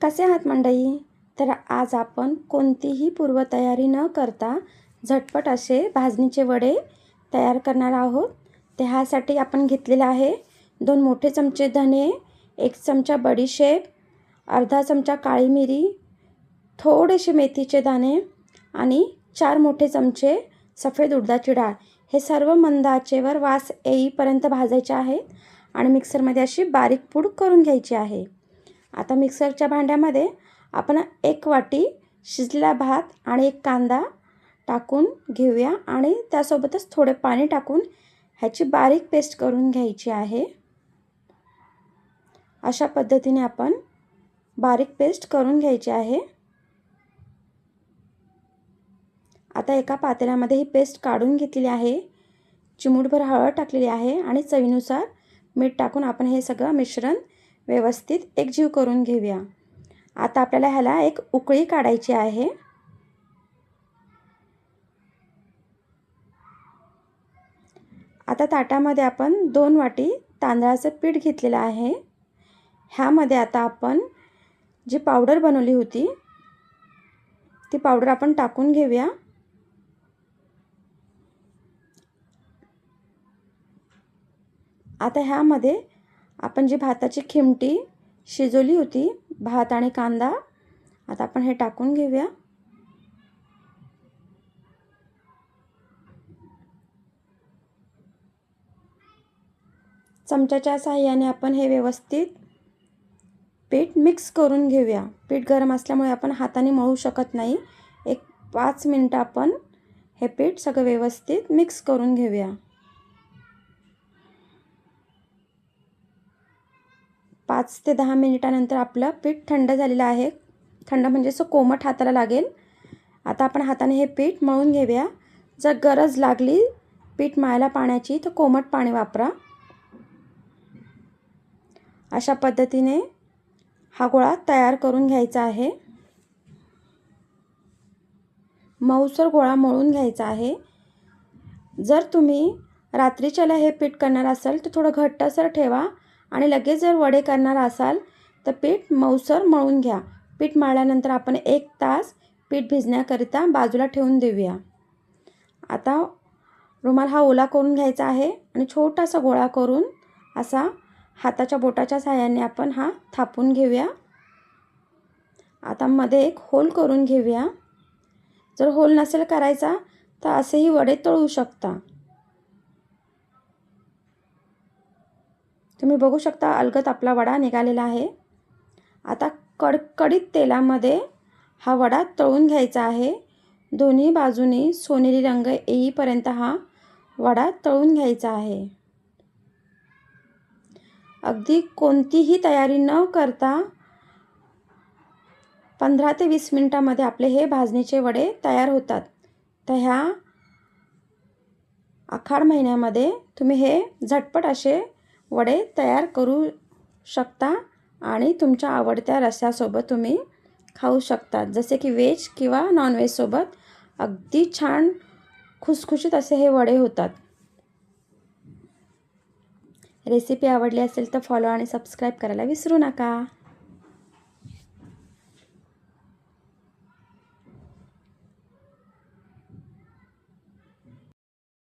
कसे आहात मंडळी? तर आज आपण कोणतीही पूर्वतयारी न करता झटपट असे भाजणीचे वडे तयार करणार आहोत. ह्यासाठी आपण घेतलेले आहे 2 मोठे चमचे धने, 1 चमचा बडीशेप, अर्धा चमचा काळी मिरी, थोडेसे मेथीचे दाणे आणि 4 मोठे चमचे सफेद उडदाची डाळ. हे सर्व मंद आचेवर वास येईपर्यंत भाजायचे आहेत आणि मिक्सरमध्ये अशी बारीक पूड करून घ्यायची आहे. आता मिक्सरच्या भांड्यामध्ये आपण 1 वाटी शिजलेला भात आणि 1 कांदा टाकून घेऊया आणि त्यासोबतच थोडे पाणी टाकून ह्याची बारीक पेस्ट करून घ्यायची आहे. अशा पद्धतीने आपण बारीक पेस्ट करून घ्यायची आहे. आता एका पातेल्यामध्ये ही पेस्ट काढून घेतलेली आहे. चिमूटभर हळद टाकलेली आहे आणि चवीनुसार मीठ टाकून आपण हे सगळं मिश्रण व्यवस्थित एकजीव करून घेऊया. आता आपल्याला ह्याला एक उकळी काढायची आहे. आता ताटामध्ये आपण 2 वाटी तांदळाचं पीठ घेतलेलं आहे. ह्यामध्ये आता आपण जी पावडर बनवली होती ती पावडर आपण टाकून घेऊया. आता ह्यामध्ये आपण जी भाताची खिमटी शिजवली होती, भात आणि कांदा, आता आपण हे टाकून घेऊया. चमच्याच्या साहाय्याने आपण हे व्यवस्थित पीठ मिक्स करून घेऊया. पीठ गरम असल्यामुळे आपण हाताने मळू शकत नाही. 5 मिनिटं आपण हे पीठ सगळं व्यवस्थित मिक्स करून घेऊया. 5 ते 10 मिनिटानंतर आपलं पीठ थंड झालेलं आहे. थंड म्हणजे असं कोमट हाताला लागेल. आता आपण हाताने हे पीठ मळून घेऊया. जर गरज लागली पीठ मळायला पाण्याची तर कोमट पाणी वापरा. अशा पद्धतीने हा गोळा तयार करून घ्यायचा आहे. मऊसर गोळा मळून घ्यायचा आहे. जर तुम्ही रात्रीच्याला हे पीठ करणार असाल तर थोडं घट्टसर ठेवा आणि लगेच जर वडे करणार असाल तर पीठ मऊसर मळून घ्या. पीठ मळल्यानंतर आपण 1 तास पीठ भिजण्याकरिता बाजूला ठेवून देऊया. आता रुमाल हा ओला करून घ्यायचा आहे आणि छोटासा गोळा करून असा हाताच्या बोटाच्या साहाय्याने आपण हा थापून घेऊया. आता मध्ये एक होल करून घेऊया. जर होल नसेल करायचा तर असेही वडे तळू शकता. तुम्ही बघू शकता अलगद आपला वडा निघालेला आहे. आता कडकडीत तेलामध्ये हा वडा तळून घ्यायचा आहे. दोन्ही बाजूनी सोनेरी रंग येईपर्यंत हा वडा तळून घ्यायचा आहे. अगदी कोणतीही तयारी न करता 15 ते 20 मिनिटांमध्ये आपले हे भाजणीचे वडे तयार होतात. तर ह्या आषाढ महिन्यामध्ये तुम्ही हे झटपट असे वडे तयार करू शकता आणि तुमच्या आवडत्या रस्स्यासोबत तुम्ही खाऊ शकता. जसे की व्हेज किंवा नॉनव्हेज सोबत अगदी छान खुसखुशीत असे हे वडे होतात. रेसिपी आवडली असेल तर फॉलो आणि सबस्क्राईब करायला विसरू नका.